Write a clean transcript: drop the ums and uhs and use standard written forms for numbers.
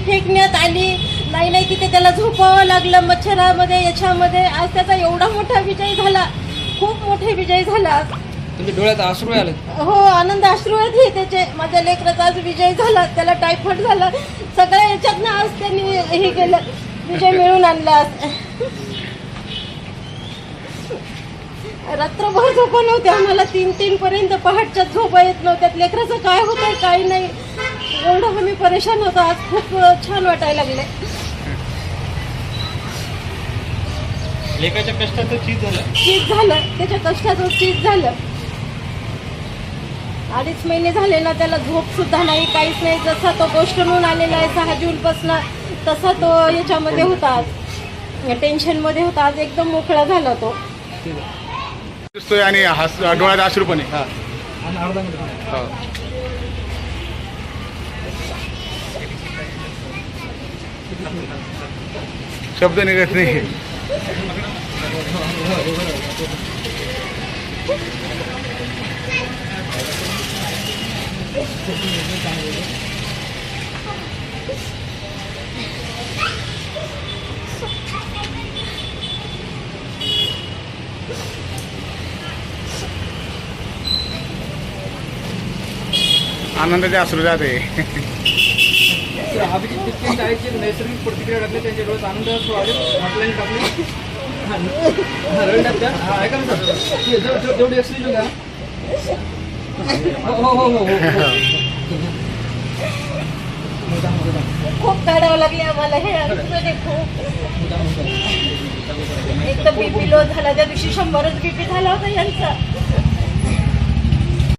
फेकण्यात आली. नाही तिथे त्याला झोपावं लागलं मच्छरामध्ये याच्यामध्ये. आज त्याचा एवढा मोठा विजय झाला, खूप मोठे विजय झाला. तुमच्या डोळ्यात अश्रू आले? हो, आनंद अश्रू आहेत हे त्याचे. माझ्या लेकराचा आज विजय झाला. त्याला टायफॉइड झाला, सगळ्या याच्यातनं आज त्यांनी हे केलं, विजय मिळवून आणला. रात्रभर झोपा नव्हते आम्हाला, 3 पर्यंत पहाटच्या झोपा येत नव्हत्या. लेकराचं काय होतंय काय नाही एवढं आम्ही परेशान होतो. आज खूप छान वाटायला लागले. लेकाच्या कष्टाचं चीज झालं, त्याच्या कष्टाचं चीज झालं. 2.5 महिने झाले ना, त्याला झोप सुद्धा नाही, काहीच नाही. जसा तो गोष्टून आलेला आहे 6 जूनपासून, तसा तो याच्यामध्ये होता, टेन्शनमध्ये होता. आज एकदम मोकळा झाला तो. दिसतोय आणि डोळ्यात अश्रू पण आहे. शब्द निघत नाही. आनंदाचे अश्रू जाते. नैसर्गिक प्रतिक्रिया टाकले त्यांच्या डोळ्यात आनंद अश्रू आले. आपल्याला टाकले ऐका ना सर, जेवढी एक्सप्लेन घ्या. खूप काढावं लागले आम्हाला हे. खूप एक तर BP लो झाला, त्या दिवशी 100च BP झाला होता यांचा.